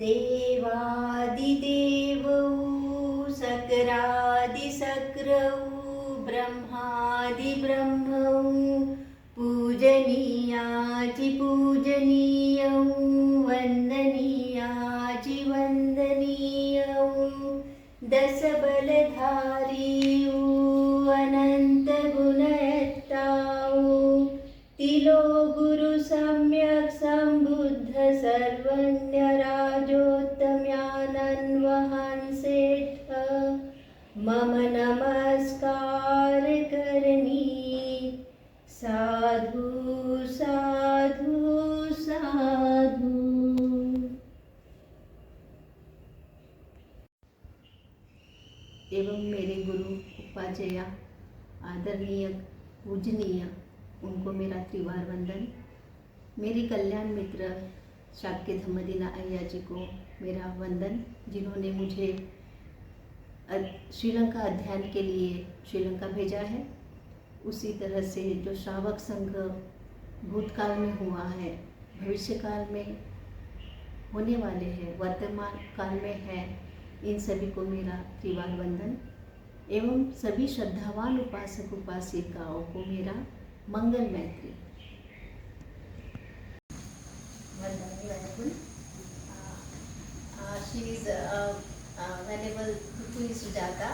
देवादिदेवौ सकरादिसक्रौ ब्रह्मादिब्रह्मौ पूजनीयाचिपूजनीयौ वन्दनीयाचिवन्दनीयौ दशबलधारीौ अनन्तगुणयत्ताौ तिलो गुरु सम्यक् सम्बुद्ध सर्वज्ञराजोत्तम्यानन्वहं सेठ मम नमस्कार करनी साधु साधु साधु। एवं मेरे गुरु उपाध्याय आदरणीय पूजनीय उनको मेरा त्रिवार वंदन। मेरे कल्याण मित्र शाक्य धम्मदीना अय्या जी को मेरा वंदन, जिन्होंने मुझे श्रीलंका अध्ययन के लिए श्रीलंका भेजा है। उसी तरह से जो श्रावक संघ भूतकाल में हुआ है, भविष्य काल में होने वाले हैं, वर्तमान काल में है, इन सभी को मेरा त्रिवार वंदन एवं सभी श्रद्धावान उपासक उपासिकाओं को मेरा मंगल मैत्री। She is Venerable Putri Sujata,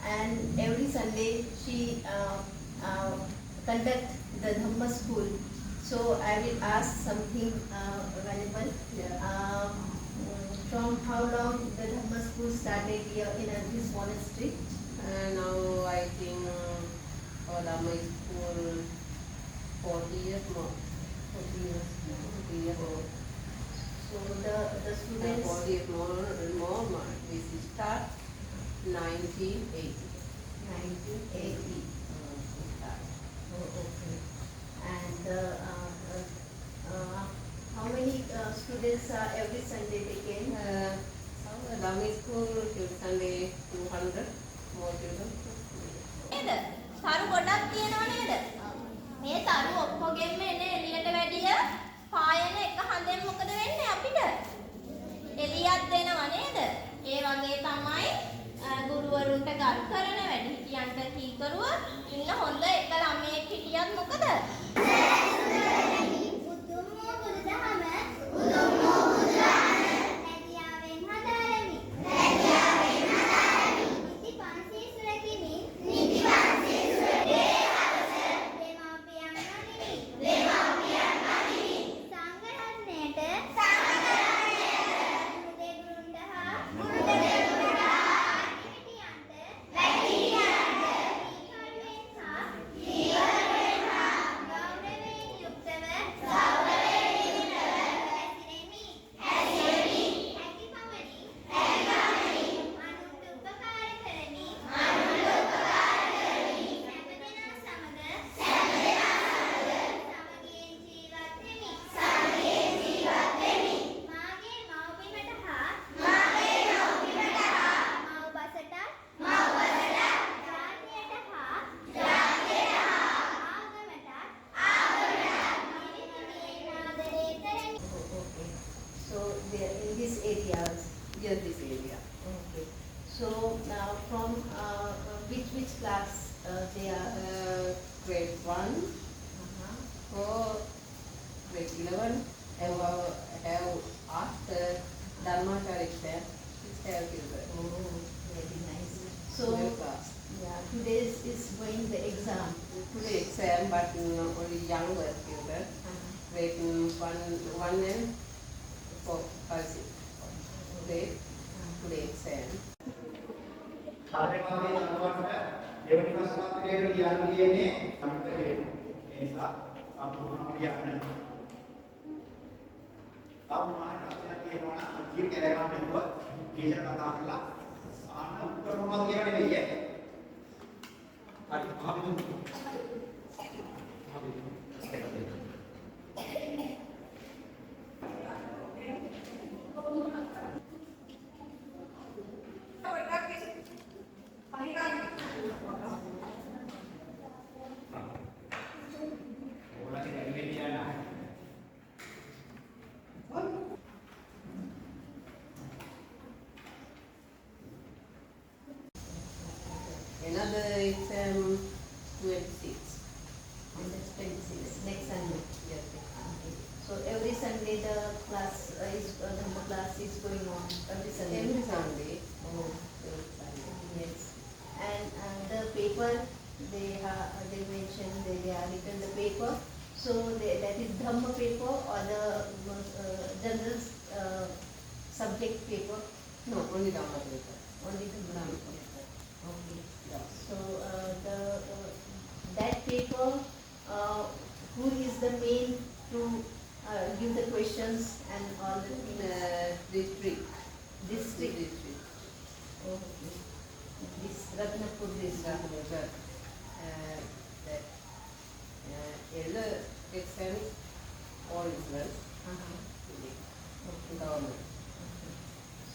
and every Sunday she conduct the Dhamma school. So I will ask something, Venerable. From how long the Dhamma school started here in this monastery? Now I think Dhamma school 40 years more. 40 years old. So the students 40 years more. This start 1980. 1980. Start. Oh, okay. And how many students every Sunday they came? Dhamma school till Sunday 200 more children. නේද? තරු ගොඩක් තියෙනව නේද? මේ තරු ඔක්කොගෙම එන එළියට වැඩිය පායන එක හඳෙන් මොකද වෙන්නේ අපිට? එළියක් දෙනව නේද? ඒ වගේ තමයි ගුරුවරුන්ට ගරු කරන වැඩිහිටියන්ට කීකරුව ඉන්න හොඳ එක ළමයෙක් හිටියත් මොකද? Yes, this area. Okay. So now from which class they are? Grade 1 for grade 11 have after Dharmacharya exam. It's have children. Oh, very nice. So class. yeah, today is going the exam. Today exam, but only younger children. Grade 1 and 4, 5, 6. Today exam. කාර්යකාරී අනුවට දෙවනි පස්වත්කේට ලියන්න කියන්නේ අපිට ඒ නිසා අපුරුම ලියන්න. අපමාන රචන කියනවා නම් කීර කියලා ගන්නවා කීචර කතා කරලා ආන්න උත්තර මොකක්ද කියලා නෙවෙයි. හරි අපි 26. Next Sunday. Yes. Okay. So every Sunday the class Dhamma class is going on. Every Sunday. Every Sunday. Oh. Every Sunday. Yes. And the paper they mentioned they are written the paper. So that is Dhamma paper or the general subject paper. No, only Dhamma paper. Only the Dhamma Dhamma paper. Okay. Yeah. So that paper, who is the main to give the questions and all the things? District. District. District. Okay. This Ratnapur district. That elder exam all Israel Okay. government.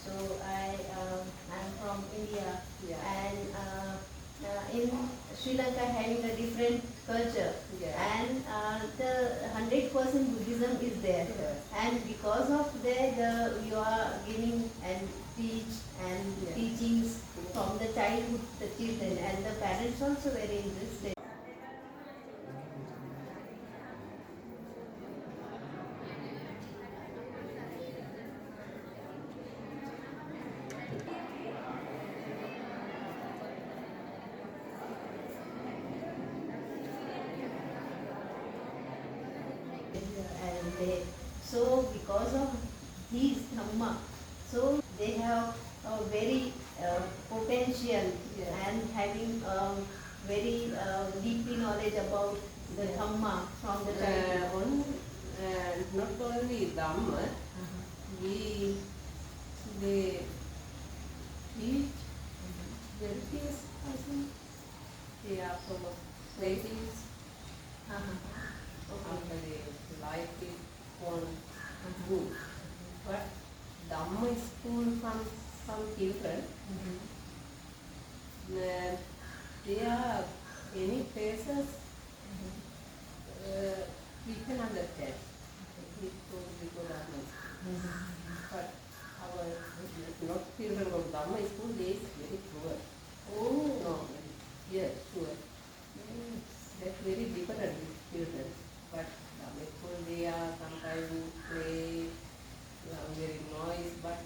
So I'm from India, Yeah. and in Sri Lanka having a different culture, Yeah. and the 100% Buddhism is there, Yes. and because of that you are giving and teach and Yeah. teachings from the childhood the children, and the parents also very interested. And so because of these Dhamma, so they have a very potential Yeah. and having very deeply knowledge about the Dhamma from the childhood. Not only Dhamma, they teach relatives, I think. They are from relatives after their life is gone good. But Dhamma school from some children, there are any places we can understand. He told we go Dhamma school. But our not children of Dhamma school, they is very poor. Oh, No, yes, sure. That's very different with children. But Dhamma school, they are sometimes play, very noise, but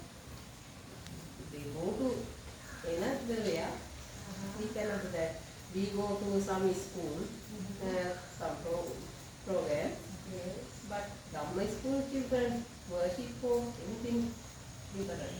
they go to another area. We cannot do that. We go to some school, some program, but Dhamma school children worship for anything different.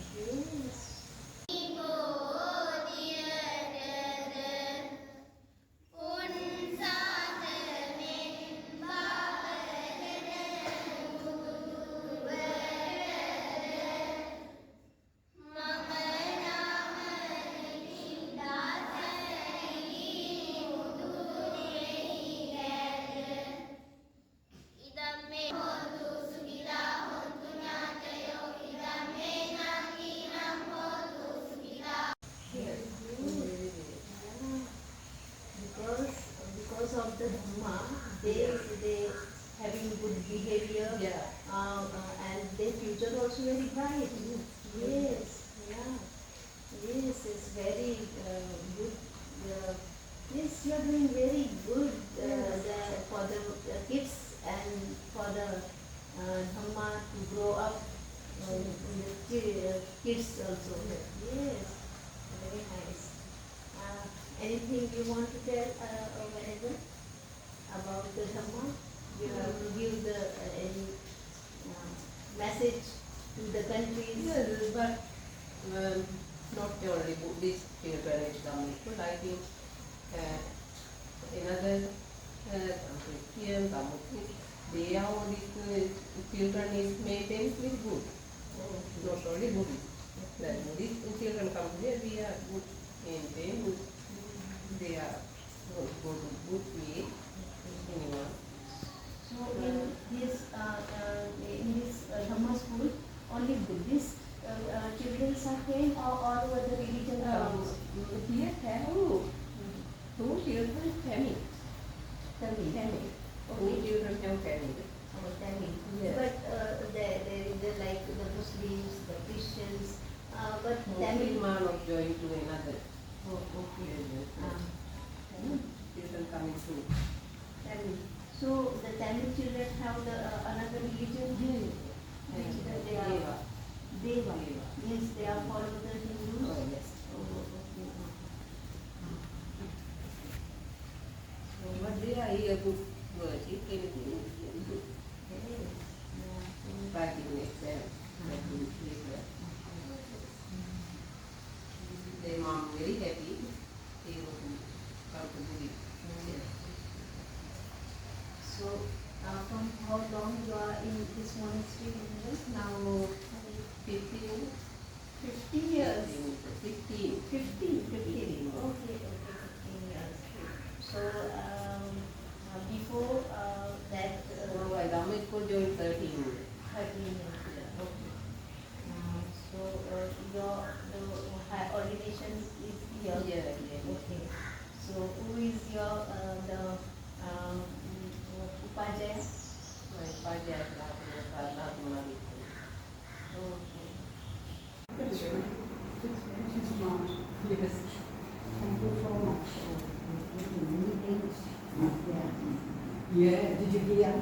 Because of the Dhamma, they having good behavior, Yeah. and their future also very bright. Yes, yeah. Yes, it's very good. Yes, you are doing very good for the kids and for the Dhamma to grow up in the kids also. Yes, very nice. Anything you want to tell whenever about the Dhamma? You have to give the any message to the countries. Yes, but not only Buddhist children is Dhamma school. I think another some Christian, some Muslim, they are all these children is made them very good. Not only Buddhist. The Buddhist children come here, we are good in them. They are go to good way. Anyone. So in this Dhamma school, only Buddhist children are trained, or all over the religion comes? Here Tamil. Two children Tamil. Tamil. Two children have Tamil. Oh, Tamil. Yes. But there is like the Muslims, the Christians, but Tamil Tamil. man of join to another. Oh, okay. Children coming to. Tamil. So the Tamil children have the another religion. Which they are Deva. Deva. Deva. Means they are follow the Hindus. Oh, yes. Oh, okay. So, but they are here to worship anything. Yes. Yeah. Writing exam. That will later. Their mom very happy. They will come to do it. So, from how long you are in this monastery? Now 15. 50 years. 15. 15. Okay. Okay, 15 years. So, before that, So I Dhamma school joined 13. 13 years. Okay. So, your the high ordination is here. Yeah. Okay. So, who is your the Upajaya? My father had not married. Okay. Yes. Thank you so much. Many things. Yeah, did you hear?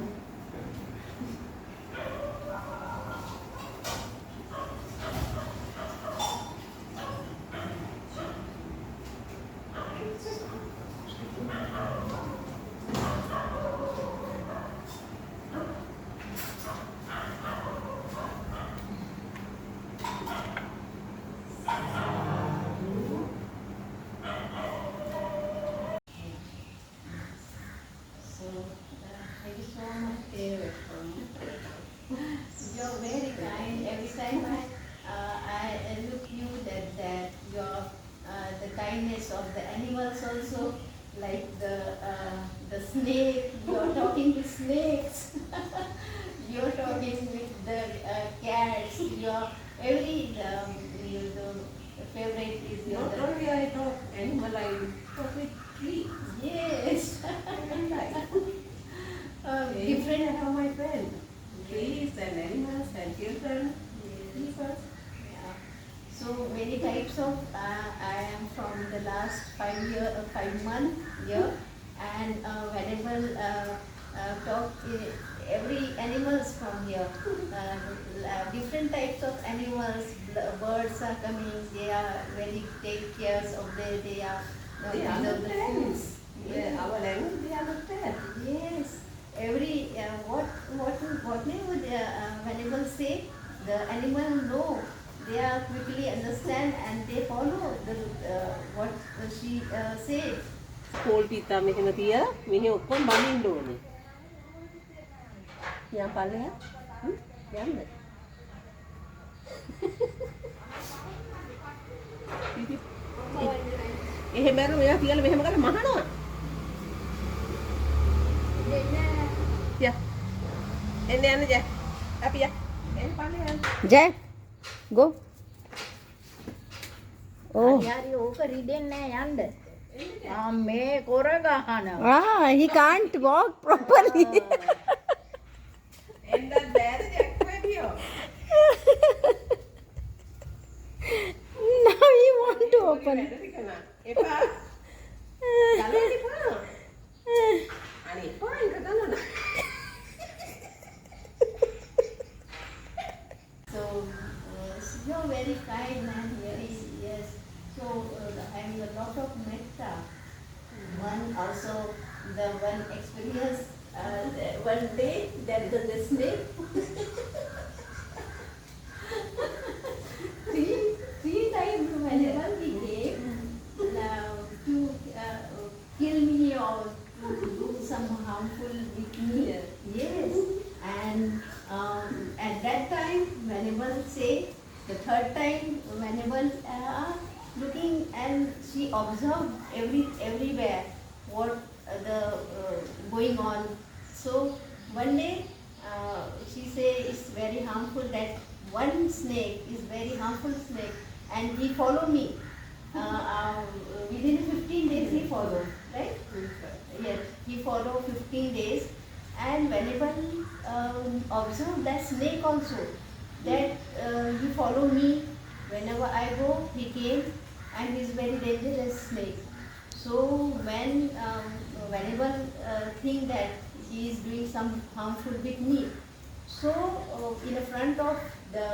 So, thank you so much. You're very kind. Every time I look you that your the kindness of the animals also, like the snake. You're talking with snakes. You're talking with the cats. Your every the favorite is your Not only I talk animal, I talk with tree. yes. And I Different. have my friend. Trees and animals and children. People. Yeah. So many types of. I am from the last 5 months here, and whenever talk every animals from here. Different types of animals. Birds are coming. They are very take care of them. They are. They preserve the understand. foods. Yeah, our language they understand. Yes, every what name would animal say? The animal know. They are quickly understand and they follow the what she said. කෝල් පීතා මෙහෙම තියලා මෙහෙ ඔක්කොම බඳින්න ඕනේ. යම් පල්ලෙහා. යන්න. එහෙම බැලුවා මෙයා තියලා මෙහෙම කරලා මහනවා. යා. එන්න යන්න ජය. අපි යා. එන්න පල්ලෙහා. Jay, go. Oh. හරි ඕක රිදෙන්නේ නැහැ යන්න. මේ කොර ගහනවා. Ah, he can't walk properly. එන්නත් බෑද jack වැඩියෝ. Now he want to open. එපා. ගලන්න එපා. අනේ එපා එක ගලන්න. So you're very kind man, very yes. So having a lot of metta. One also the one experience one day that the snake. three times whenever he came to kill me or to do some harmful with me. Yes. And at that time, whenever say the third time, whenever looking and she observed everywhere what the going on. So one day she say it's very harmful that one snake is very harmful snake and he follow me. Within 15 days he follow, right? Yes, he follow 15 days and whenever observe that snake also, that he follow me whenever I go, he came and he is very dangerous snake. So whenever think that he is doing some harmful with me. So in the front of the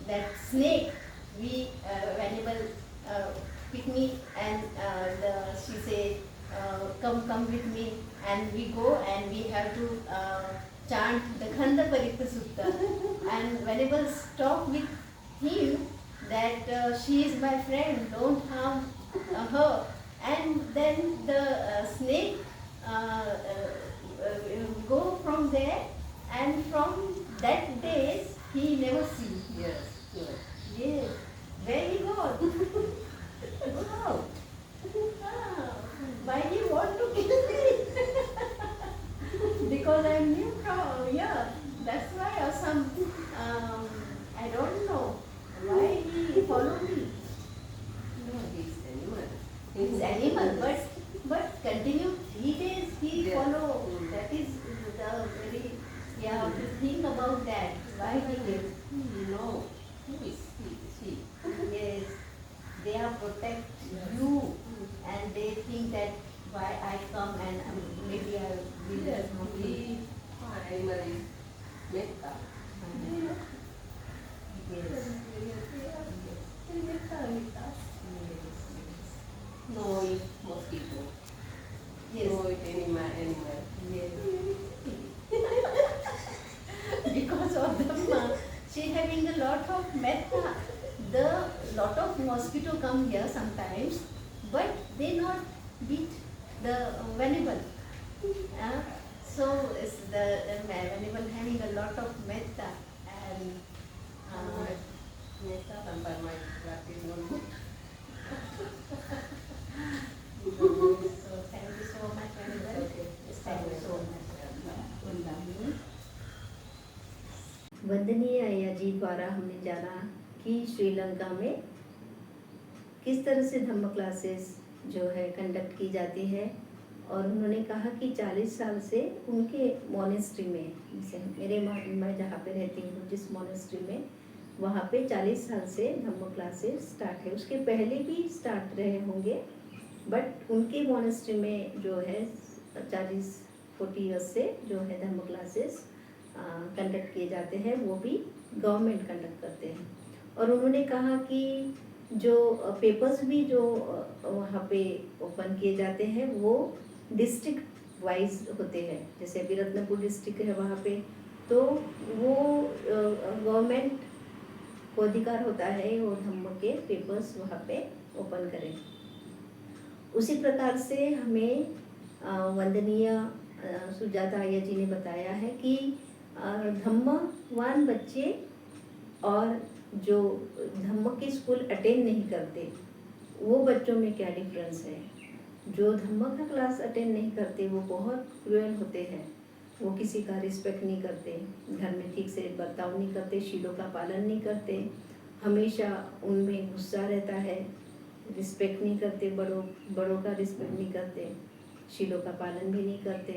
that snake, we whenever pick me and she say come with me, and we go and we have to chant the Khanda Parikta Sutta. And whenever talk with him that she is my friend, don't harm her. And then the snake go from there, and from that days he never see. Yes, good. Yes, where he go? Wow. Ah, why he want to kill me? Because I'm new from here. That's why, or some I don't know why he follow me. No, he's animal. He's animal, but continue 3 days he Yeah. follow. That is the very, you have to think about that. Why he did. No, who is he? She. Yes, they are protect you, and they think that why I come and maybe I will Yes, not he, animal is metta. Yes. No, it's mosquito. Yes. No, it's animal. Yes. Because of the she having a lot of metta. The lot of mosquito come here sometimes, but they not beat the venerable. So it's the venerable having a lot of metta, and Metta sampai my practice notebook. so thank you so much, venerable. Okay. Yes, thank you so much. वंदनीय अय्या जी द्वारा हमने जाना कि श्रीलंका में किस तरह से धम्म classes जो है कंडक्ट की जाती है, और उन्होंने कहा कि 40 साल से उनके मोनेस्ट्री में, जैसे मैं जहाँ पे रहती हूँ जिस मोनेस्ट्री में, वहाँ पे 40 साल से धम्म क्लासेस स्टार्ट है। उसके पहले भी स्टार्ट रहे होंगे, बट उनके मोनेस्ट्री में जो है 40 ईयर्स से जो है धम्म क्लासेस कंडक्ट किए जाते हैं, वो भी गवर्नमेंट कंडक्ट करते हैं। और उन्होंने कहा कि जो पेपर्स भी जो वहाँ पे ओपन किए जाते हैं वो डिस्ट्रिक्ट वाइज होते हैं। जैसे अभी रत्नपुर डिस्ट्रिक्ट है वहाँ पे, तो वो गवर्नमेंट को अधिकार होता है वो धम्म के पेपर्स वहाँ पे ओपन करें। उसी प्रकार से हमें वंदनीय सुजाता अय्या जी ने बताया है कि धम्मवान बच्चे और जो धम्म के स्कूल अटेंड नहीं करते वो बच्चों में क्या डिफरेंस है। जो धम्म का क्लास अटेंड नहीं करते वो बहुत क्रूएल होते हैं, वो किसी का रिस्पेक्ट नहीं करते, घर में ठीक से बर्ताव नहीं करते, शीलों का पालन नहीं करते, हमेशा उनमें गुस्सा रहता है, रिस्पेक्ट नहीं करते, बड़ों का रिस्पेक्ट नहीं करते, शीलों का पालन भी नहीं करते।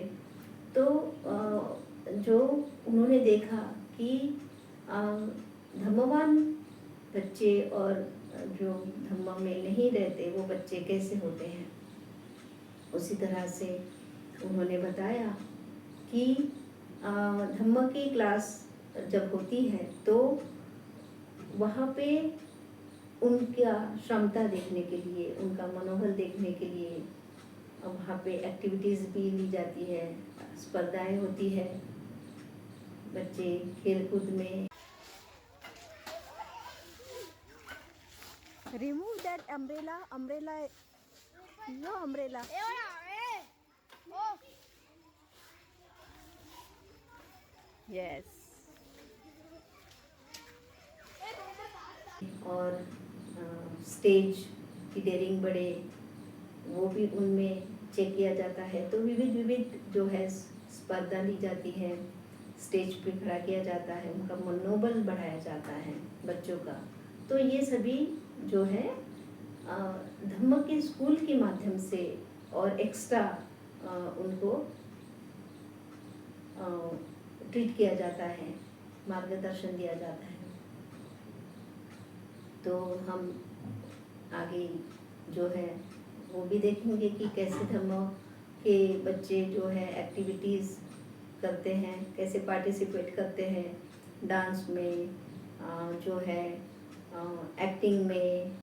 तो जो उन्होंने देखा कि धम्मवान बच्चे और जो धम्म में नहीं रहते वो बच्चे कैसे होते हैं, उसी तरह से उन्होंने बताया कि धम्म की क्लास जब होती है तो वहाँ पे उनका क्षमता देखने के लिए, उनका मनोबल देखने के लिए वहाँ पे एक्टिविटीज़ भी ली जाती है, स्पर्धाएं होती है, बच्चे खेलकूद में। Remove that umbrella, no umbrella. Yes. और स्टेज की डेयरिंग बढ़े वो भी उनमें चेक किया जाता है। तो विविध जो है स्पर्धा ली जाती है, स्टेज पे खड़ा किया जाता है, उनका मनोबल बढ़ाया जाता है बच्चों का। तो ये सभी जो है धम्म के स्कूल के माध्यम से और एक्स्ट्रा उनको ट्रीट किया जाता है, मार्गदर्शन दिया जाता है। तो हम आगे जो है वो भी देखेंगे कि कैसे धम्म के बच्चे जो है एक्टिविटीज़ करते हैं, कैसे पार्टिसिपेट करते हैं डांस में, जो है एक्टिंग में।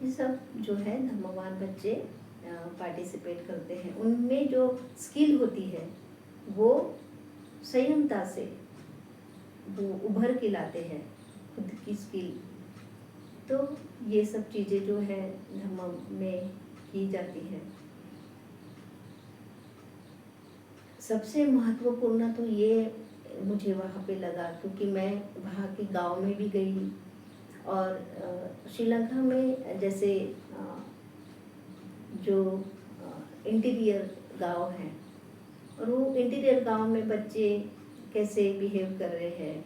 ये सब जो है धर्मवान बच्चे पार्टिसिपेट करते हैं। उनमें जो स्किल होती है वो संयमता से वो उभर के लाते हैं खुद की स्किल। तो ये सब चीज़ें जो है धर्म में की जाती है। सबसे महत्वपूर्ण तो ये मुझे वहाँ पे लगा, क्योंकि मैं वहाँ के गांव में भी गई और श्रीलंका में जैसे जो इंटीरियर गांव है, और वो इंटीरियर गांव में बच्चे कैसे बिहेव कर रहे हैं।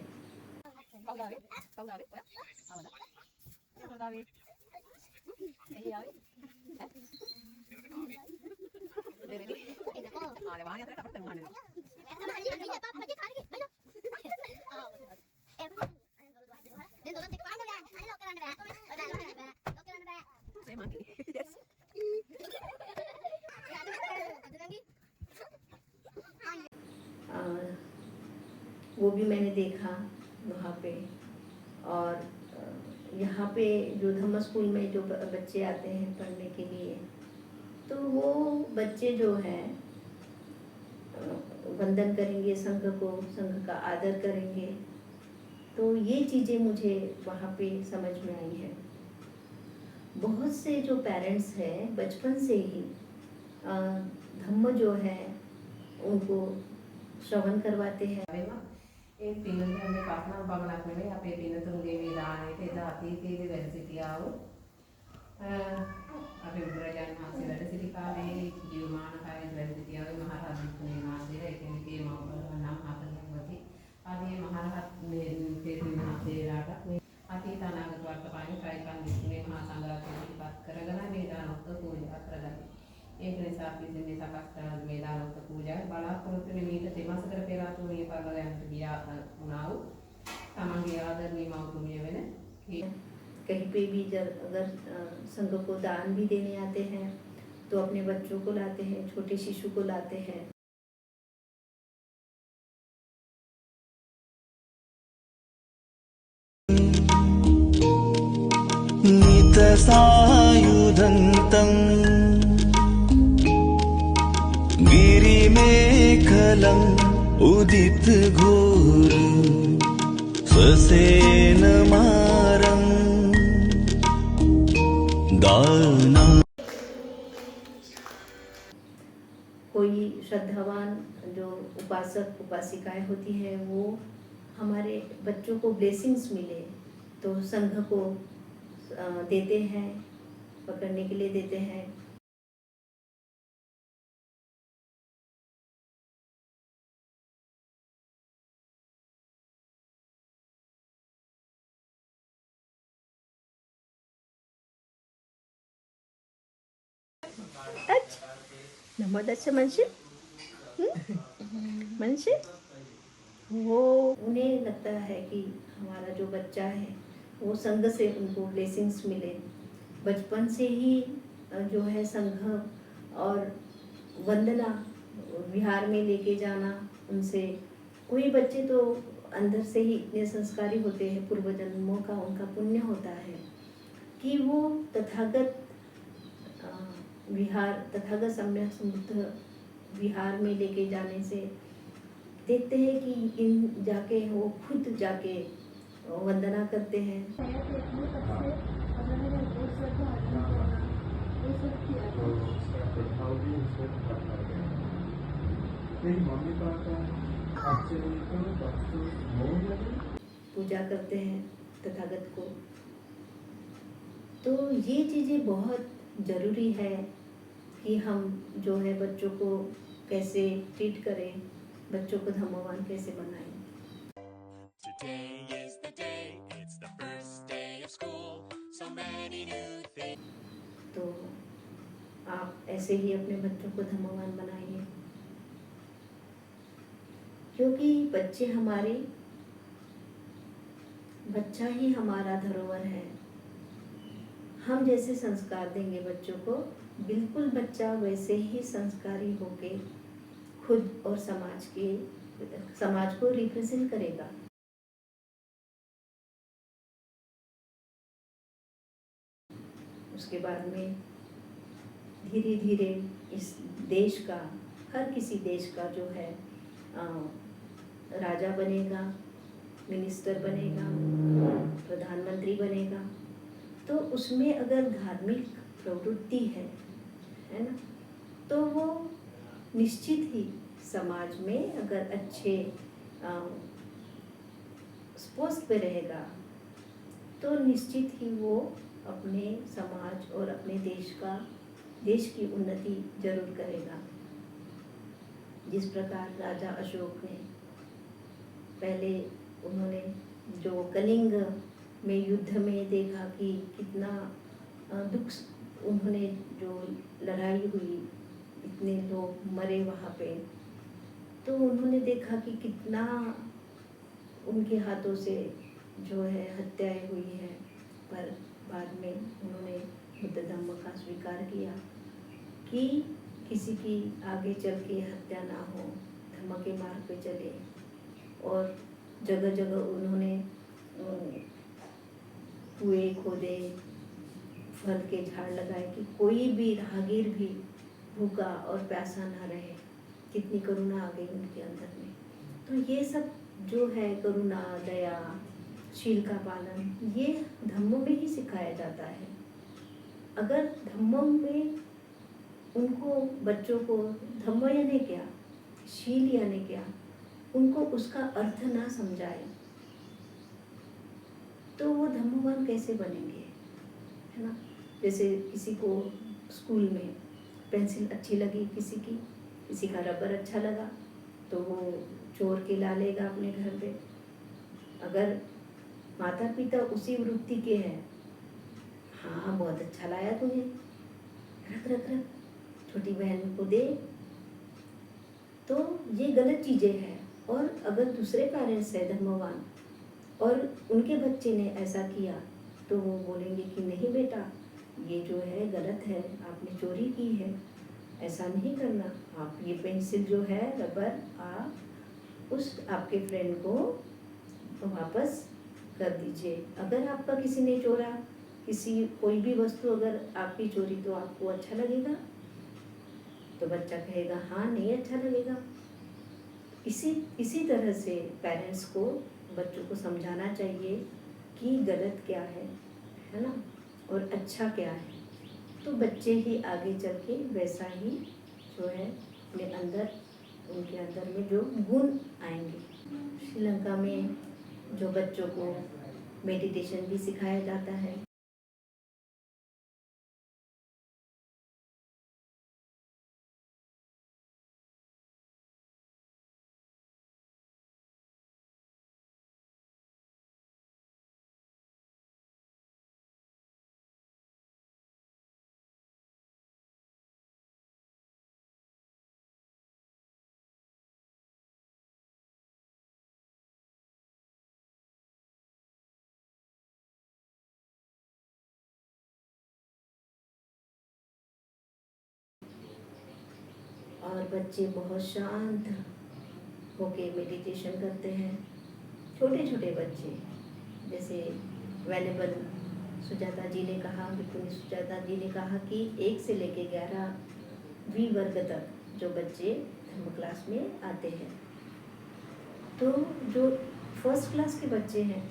वो भी मैंने देखा वहाँ पे। और यहाँ पे जो धम्म स्कूल में जो बच्चे आते हैं पढ़ने के लिए, तो वो बच्चे जो हैं वंदन करेंगे संघ को, संघ का आदर करेंगे। तो ये चीज़ें मुझे वहाँ पे समझ में आई है। बहुत से जो पेरेंट्स हैं बचपन से ही धम्म जो है उनको श्रवण करवाते हैं। ඒ පින්නතුන්ගේ ප්‍රශ්න බගලක් නෙවෙයි අපේ පින්නතුන්ගේ මේ දාණයට එදා අතීතයේදී වැඩ සිටියා වූ අපේ බුදුරජාණන් වහන්සේ වැඩ සිටි කාලේ ජීවමාන කාලේ වැඩ සිටියා වූ මහරහත් වික්‍රමී වහන්සේලා ඒකෙන්ගේ නම් 40ක් ආදී මහරහත් මේ තේරුම් වහන්සේලාට මේ අතීත අනාගත වර්තමාන කායිකන් වික්‍රමී මහා සංඝරත්නය පිටපත් කරගෙන මේ දානොත් පූජා කරගනි. ඒක නිසා අපි මේ සකස් කරන මේ දානොත් පූජා බලාපොරොත්තු වෙන මීට දෙමාසකට පෙර ආතු මේ පරිලෝකයන්ට ගියා වුණා වූ තමන්ගේ ආදරණීය මව්තුමිය වෙන कहीं पे भी जब अगर संघ को दान भी देने आते हैं तो अपने बच्चों को लाते हैं, छोटे शिशु को लाते हैं। नित सायुधन्तं गिरिमेखलम् उदित घोर स्वसेनमारं दाना। कोई श्रद्धावान जो उपासक उपासिकाएं होती हैं वो हमारे बच्चों को ब्लेसिंग्स मिले तो संघ को देते हैं, पकड़ने के लिए देते हैं। नमो दस्य मनसी मनसी वो उन्हें लगता है कि हमारा जो बच्चा है वो संघ से उनको ब्लेसिंग्स मिले। बचपन से ही जो है संघ और वंदना विहार में लेके जाना उनसे। कोई बच्चे तो अंदर से ही इतने संस्कारी होते हैं, पूर्व जन्मों का उनका पुण्य होता है कि वो तथागत विहार, तथागत सम्यक समृद्ध विहार में लेके जाने से देखते हैं कि इन जाके वो खुद जाके वंदना करते हैं। पूजा करते हैं तथागत को, तो ये चीज़ें बहुत ज़रूरी है कि हम जो है बच्चों को कैसे ट्रीट करें, बच्चों को धम्मवान कैसे बनाएं। Today is the day, it's the first day of school. So many new things. तो आप ऐसे ही अपने बच्चों को धम्मवान बनाइए, क्योंकि बच्चा ही हमारा धरोहर है। हम जैसे संस्कार देंगे बच्चों को, बिल्कुल बच्चा वैसे ही संस्कारी होके खुद और समाज को रिप्रेजेंट करेगा। उसके बाद में धीरे धीरे इस देश का, हर किसी देश का जो है राजा बनेगा, मिनिस्टर बनेगा, प्रधानमंत्री बनेगा। तो उसमें अगर धार्मिक प्रवृत्ति है ना, तो वो निश्चित ही समाज में अगर अच्छे पोस्ट पे रहेगा तो निश्चित ही वो अपने समाज और अपने देश की उन्नति जरूर करेगा। जिस प्रकार राजा अशोक ने पहले, उन्होंने जो कलिंग में युद्ध में देखा कि कितना दुख, उन्होंने जो लड़ाई हुई, इतने लोग मरे वहाँ पे, तो उन्होंने देखा कि कितना उनके हाथों से जो है हत्याएं हुई है, पर बाद में उन्होंने बुद्ध धम्म का स्वीकार किया कि किसी की आगे चल के हत्या ना हो, धम्म के मार्ग पे चले। और जगह जगह उन्होंने कुएं खोदे, फल के झाड़ लगाए कि कोई भी राहगीर भी भूखा और प्यासा ना रहे। कितनी करुणा आ गई उनके अंदर में। तो ये सब जो है करुणा, दया, शील का पालन, ये धम्मों में ही सिखाया जाता है। अगर धम्मों में उनको, बच्चों को धम्म यानी क्या, शील यानी क्या, उनको उसका अर्थ ना समझाए तो वो धम्मवान कैसे बनेंगे, है ना। जैसे किसी को स्कूल में पेंसिल अच्छी लगी, किसी का रबर अच्छा लगा, तो वो चोर के ला लेगा अपने घर पे। अगर माता पिता उसी वृत्ति के हैं, हाँ बहुत अच्छा लाया तूने, रख रख रख, छोटी बहन को दे, तो ये गलत चीज़ें हैं। और अगर दूसरे पेरेंट्स है धर्मवान और उनके बच्चे ने ऐसा किया, तो वो बोलेंगे कि नहीं बेटा, ये जो है गलत है, आपने चोरी की है, ऐसा नहीं करना। आप ये पेंसिल जो है, रबर, आप उस आपके फ्रेंड को वापस कर दीजिए। अगर आपका किसी ने चोरा, कोई भी वस्तु अगर आपकी चोरी, तो आपको अच्छा लगेगा? तो बच्चा कहेगा हाँ, नहीं अच्छा लगेगा। इसी तरह से पेरेंट्स को बच्चों को समझाना चाहिए कि गलत क्या है ना, और अच्छा क्या है। तो बच्चे ही आगे चल के वैसा ही जो है अपने अंदर, उनके अंदर में जो गुण आएंगे। श्रीलंका में जो बच्चों को मेडिटेशन भी सिखाया जाता है। और बच्चे बहुत शांत होके मेडिटेशन करते हैं। छोटे छोटे बच्चे, जैसे वेनेबल सुजाता जी ने कहा, भिक्खुनी सुजाता जी ने कहा कि 1 से लेके 11वीं वर्ग तक जो बच्चे धर्म क्लास में आते हैं, तो जो फर्स्ट क्लास के बच्चे हैं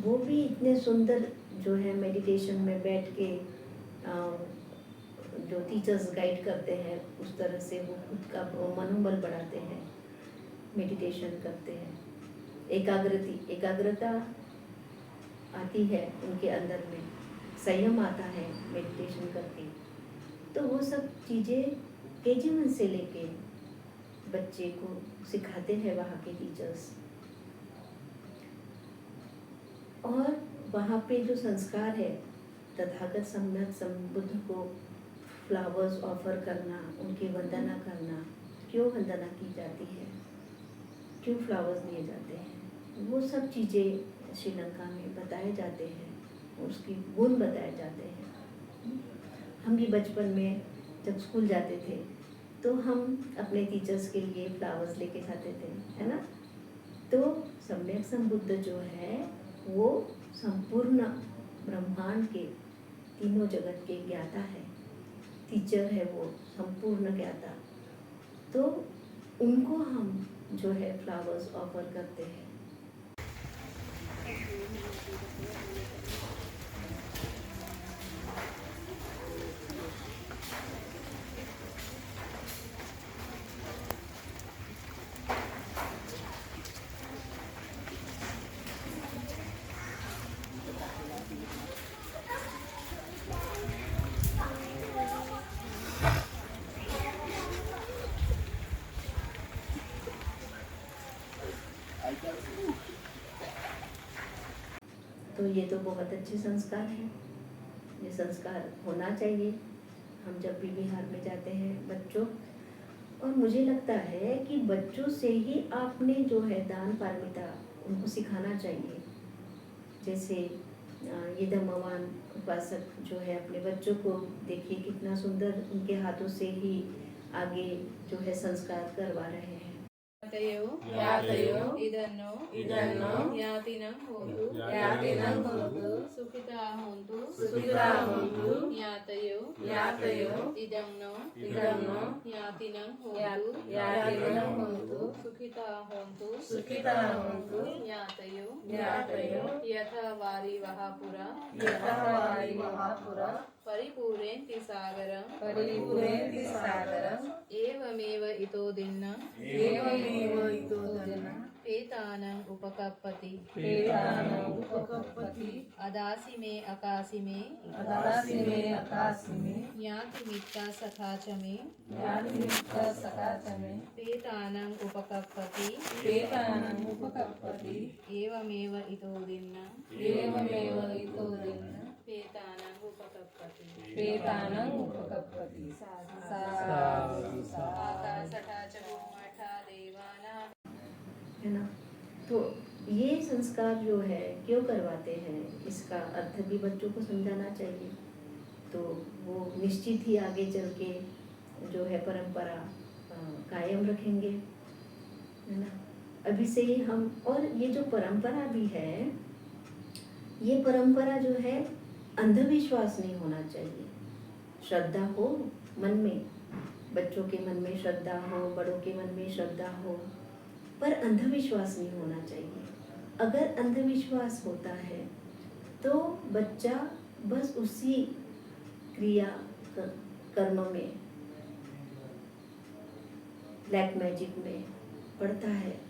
वो भी इतने सुंदर जो है मेडिटेशन में बैठ के जो टीचर्स गाइड करते हैं, उस तरह से वो खुद का मनोबल बढ़ाते हैं, मेडिटेशन करते हैं। एकाग्रता आती है उनके अंदर में, संयम आता है मेडिटेशन करके। तो वो सब चीज़ें KG1 से लेके बच्चे को सिखाते हैं वहाँ के टीचर्स। और वहाँ पे जो संस्कार है, तथागत सम्यक संबुद्ध को फ्लावर्स ऑफर करना, उनकी वंदना करना, क्यों वंदना की जाती है, क्यों फ्लावर्स दिए जाते हैं, वो सब चीज़ें श्रीलंका में बताए जाते हैं, उसकी गुण बताए जाते हैं। हम भी बचपन में जब स्कूल जाते थे तो हम अपने टीचर्स के लिए फ्लावर्स लेके जाते थे, है ना। तो सम्यक संबुद्ध जो है वो संपूर्ण ब्रह्मांड के तीनों जगत के ज्ञाता है, टीचर है, वो संपूर्ण ज्ञाता। तो उनको हम जो है फ्लावर्स ऑफर करते हैं। तो ये तो बहुत अच्छे संस्कार हैं, ये संस्कार होना चाहिए हम जब भी बिहार में जाते हैं बच्चों। और मुझे लगता है कि बच्चों से ही आपने जो है दान पारमिता उनको सिखाना चाहिए। जैसे ये धम्मवान उपासक जो है अपने बच्चों को देखिए कितना सुंदर उनके हाथों से ही आगे जो है संस्कार करवा रहे हैं। यातयो इदन्नो यातिनं होतु सुखिता होन्तु यातयो इदन्नो यातिनं होतु सुखिता होन्तु यातयो यथा वारिवः पुरा परिपूरेन्ति सागरम् एवमेव इतो दिन्नं पेतानं उपकप्पति अदासि मे अकासि मे याति मित्ता सखा च मे पेतानं उपकप्पति एवमेव इतो दिन्नं पेतानं उपकप्पति आकाशठा च भूमठा देवानां, है ना। तो ये संस्कार जो है क्यों करवाते हैं, इसका अर्थ भी बच्चों को समझाना चाहिए। तो वो निश्चित ही आगे चल के जो है परंपरा कायम रखेंगे, है ना। अभी से ही हम, और ये जो परंपरा भी है, ये परंपरा जो है अंधविश्वास नहीं होना चाहिए। श्रद्धा हो मन में, बच्चों के मन में श्रद्धा हो, बड़ों के मन में श्रद्धा हो, पर अंधविश्वास नहीं होना चाहिए। अगर अंधविश्वास होता है तो बच्चा बस उसी क्रिया कर्म में, ब्लैक मैजिक में पड़ता है,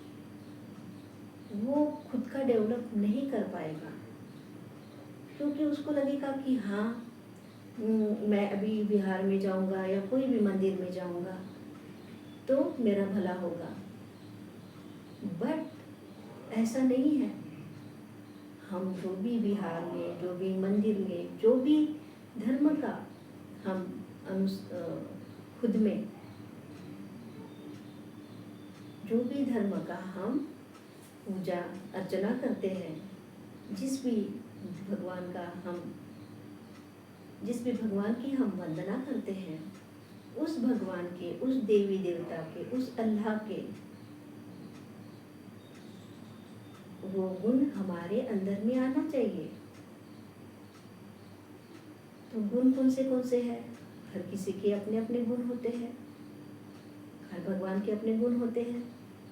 वो खुद का डेवलप नहीं कर पाएगा। क्योंकि उसको लगेगा कि हाँ मैं अभी बिहार में जाऊंगा या कोई भी मंदिर में जाऊंगा तो मेरा भला होगा। बट ऐसा नहीं है। हम जो भी बिहार में, जो भी मंदिर में, जो भी धर्म का हम खुद में जो भी धर्म का हम पूजा अर्चना करते हैं, जिस भी भगवान की हम वंदना करते हैं, उस भगवान के, उस देवी देवता के, उस अल्लाह के वो गुण हमारे अंदर में आना चाहिए। तो गुण कौन से हैं? हर किसी के अपने अपने गुण होते हैं, हर भगवान के अपने गुण होते हैं।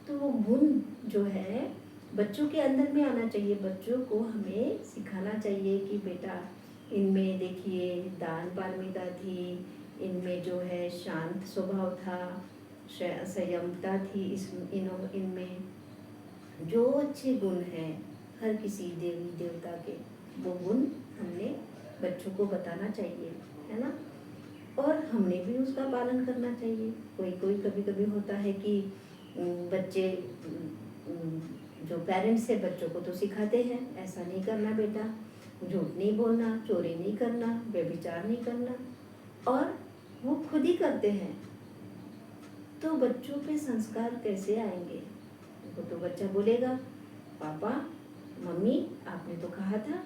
तो वो गुण जो है बच्चों के अंदर में आना चाहिए। बच्चों को हमें सिखाना चाहिए कि बेटा इनमें देखिए दान पारमिता थी, इनमें जो है शांत स्वभाव था, संयमता थी, इनमें जो अच्छे गुण हैं हर किसी देवी देवता के, वो गुण हमने बच्चों को बताना चाहिए, है ना। और हमने भी उसका पालन करना चाहिए। कोई कोई कभी कभी होता है कि बच्चे जो पेरेंट्स है बच्चों को तो सिखाते हैं ऐसा नहीं करना बेटा, झूठ नहीं बोलना, चोरी नहीं करना, व्यभिचार नहीं करना, और वो खुद ही करते हैं, तो बच्चों पे संस्कार कैसे आएंगे। वो तो बच्चा बोलेगा पापा मम्मी आपने तो कहा था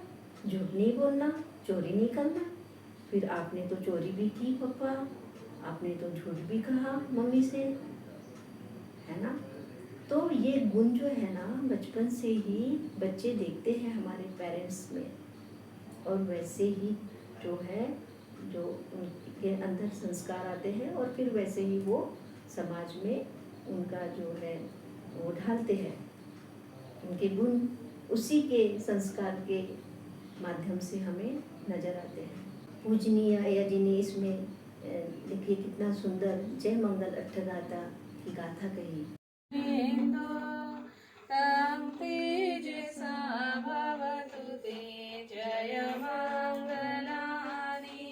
झूठ नहीं बोलना, चोरी नहीं करना, फिर आपने तो चोरी भी की पापा, आपने तो झूठ भी कहा मम्मी से, है ना। तो ये गुण जो है ना बचपन से ही बच्चे देखते हैं हमारे पेरेंट्स में, और वैसे ही जो है जो उनके अंदर संस्कार आते हैं, और फिर वैसे ही वो समाज में उनका जो है वो ढालते हैं। उनके गुण उसी के संस्कार के माध्यम से हमें नजर आते हैं। पूजनीय अय्या जी ने इसमें देखिए कितना सुंदर जय मंगल अष्टगाथा की गाथा कही। तं तेजसा भवतु ते जय मंगलानि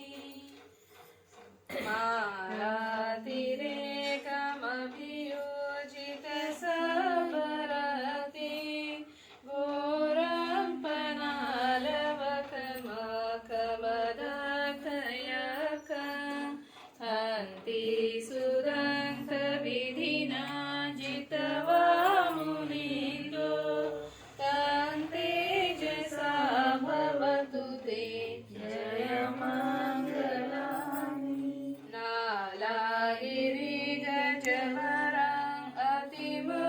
मालातिरेकमभियोजितसबरति घोरं पनालवकमकमदखयक हन्ति सुदन्तविधिना जितवा मुनिन्दो तं तेजसा भवतु ते जय मंगलानि नालागिरिगजवरं अतिमत्भूतं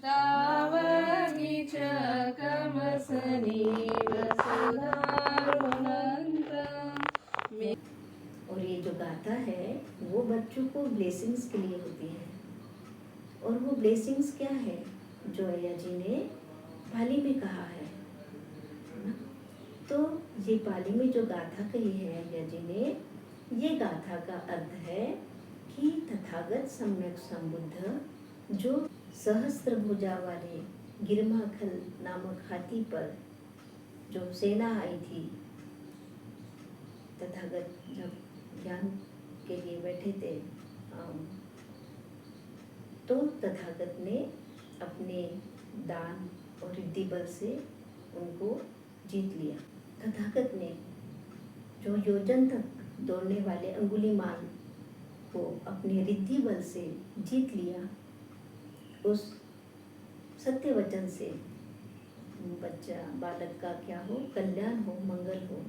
दावगिचकमसनीव सुधारुणन्तं। और ये जो गाथा है वो बच्चों को ब्लेसिंग्स के लिए होती है। और वो ब्लेसिंग्स क्या है जो अय्या जी ने पाली में कहा है ना? तो ये पाली में जो गाथा कही है अय्या जी ने, ये गाथा का अर्थ है कि तथागत सम्यक संबुद्ध जो सहस्त्र भुजा वाले गिरमाखल नामक हाथी पर जो सेना आई थी, तथागत जब ज्ञान के लिए बैठे थे तो तथागत ने अपने दान और रिद्धि बल से उनको जीत लिया। तथागत ने जो योजन तक दौड़ने वाले अंगुलीमाल को अपने रिद्धि बल से जीत लिया, उस सत्य वचन से बच्चा बालक का क्या हो, कल्याण हो, मंगल हो।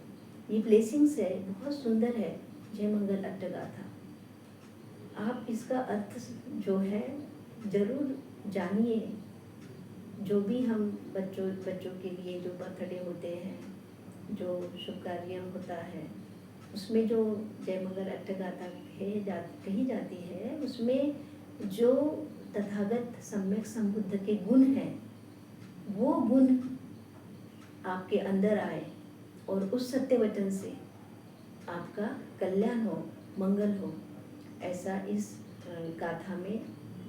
ये ब्लेसिंग्स है, बहुत सुंदर है जय मंगल अष्टगाथा। आप इसका अर्थ जो है जरूर जानिए। जो भी हम बच्चों के लिए जो बर्थडे होते हैं, जो शुभ कार्य होता है, उसमें जो जय मंगल अष्टगाथा कही जाती है, उसमें जो तथागत सम्यक संबुद्ध के गुण हैं, वो गुण आपके अंदर आए और उस सत्य वचन से आपका कल्याण हो, मंगल हो। ऐसा इस गाथा में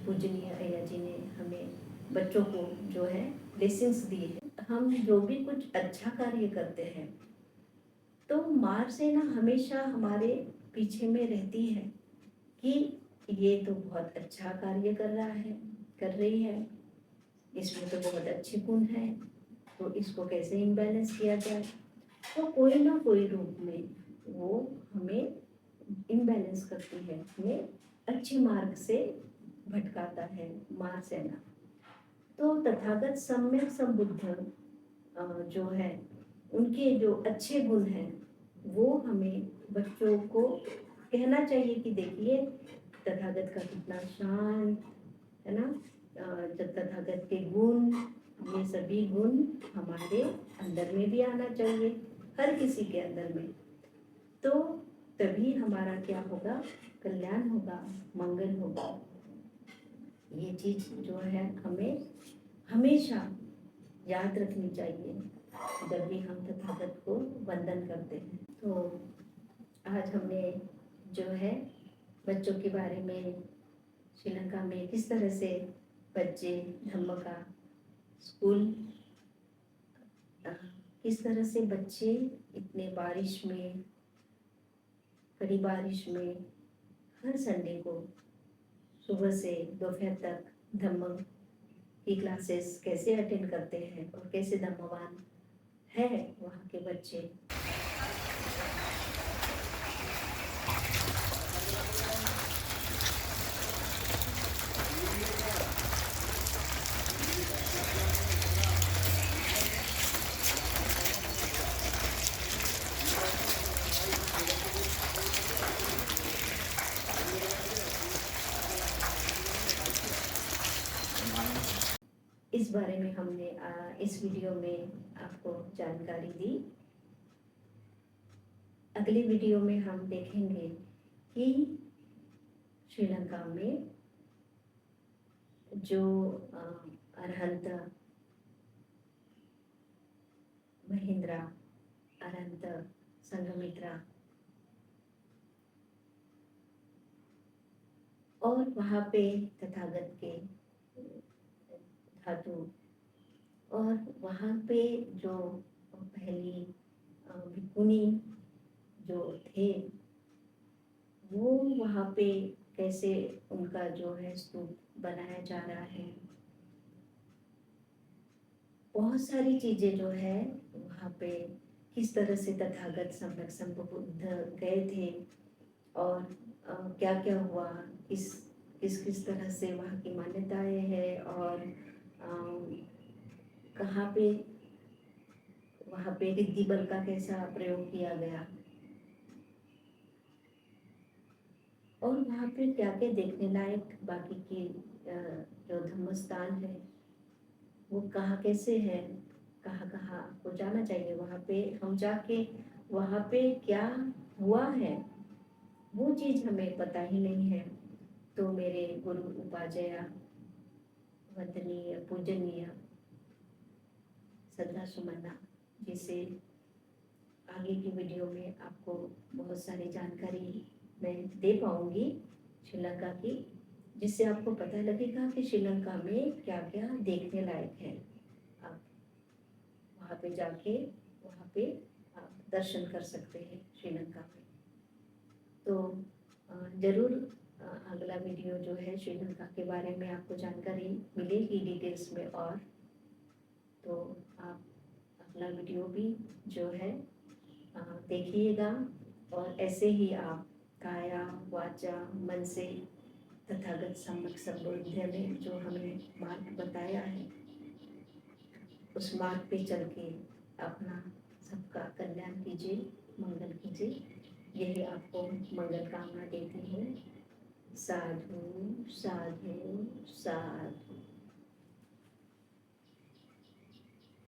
पूजनीय अय्या जी ने हमें बच्चों को जो है ब्लेसिंग्स दी है। हम जो भी कुछ अच्छा कार्य करते हैं तो मार से ना हमेशा हमारे पीछे में रहती है कि ये तो बहुत अच्छा कार्य कर रहा है, कर रही है, इसमें तो बहुत अच्छे गुण है, तो इसको कैसे इम्बैलेंस किया जाए। तो कोई ना कोई रूप में वो हमें इम्बैलेंस करती है, हमें अच्छे मार्ग से भटकाता है मार सेना। तो तथागत सम्यक संबुद्ध जो है उनके जो अच्छे गुण हैं वो हमें बच्चों को कहना चाहिए कि देखिए तथागत का कितना शांत है ना, तथागत के गुण, ये सभी गुण हमारे अंदर में भी आना चाहिए, हर किसी के अंदर में। तो तभी हमारा क्या होगा, कल्याण होगा, मंगल होगा। ये चीज जो है हमें हमेशा याद रखनी चाहिए जब भी हम तथागत को वंदन करते हैं। तो आज हमने जो है बच्चों के बारे में, श्रीलंका में किस तरह से बच्चे धम्म का स्कूल किस तरह से बच्चे इतने बारिश में, कड़ी बारिश में, हर संडे को सुबह से दोपहर तक धम्म की क्लासेस कैसे अटेंड करते हैं और कैसे धम्मवान है वहाँ के बच्चे। इस बारे में हमने इस वीडियो में आपको जानकारी दी। अगले वीडियो में हम देखेंगे कि श्रीलंका में जो अरहंत महिंद्रा, अरहंत संघमित्रा और वहाँ पे तथागत के धातु और वहाँ पे जो पहली भिक्खुनी जो थे वो वहाँ पे कैसे उनका जो है स्तूप बनाया जा रहा है। बहुत सारी चीज़ें जो है वहाँ पे किस तरह से तथागत सम्यक संबुद्ध गए थे और क्या क्या हुआ, किस तरह से वहाँ की मान्यताएं हैं और कहाँ पे वहाँ पे रिद्धि बल का कैसा प्रयोग किया गया और वहाँ पे क्या क्या देखने लायक बाकी के जो धम्म स्थान है वो कहाँ कैसे है, कहाँ कहाँ आपको जाना चाहिए, वहाँ पे हम जाके वहाँ पे क्या हुआ है वो चीज़ हमें पता ही नहीं है। तो मेरे गुरु उपाध्याय वंदनीय पूजनीय श्रद्धा सुमना जिसे आगे की वीडियो में आपको बहुत सारी जानकारी मैं दे पाऊंगी श्रीलंका की, जिससे आपको पता लगेगा कि श्रीलंका में क्या क्या देखने लायक है। आप वहाँ पे जाके वहाँ पे आप दर्शन कर सकते हैं श्रीलंका में। तो ज़रूर अगला वीडियो जो है श्रीलंका के बारे में आपको जानकारी मिलेगी डिटेल्स में, और तो आप अगला वीडियो भी जो है देखिएगा और ऐसे ही आप काया वाचा मन से तथागत सम्यक संबुद्ध ने जो हमें मार्ग बताया है उस मार्ग पे चल के अपना सबका कल्याण कीजिए, मंगल कीजिए। यही आपको मंगल कामना देती हूँ। साधु साधु साधु।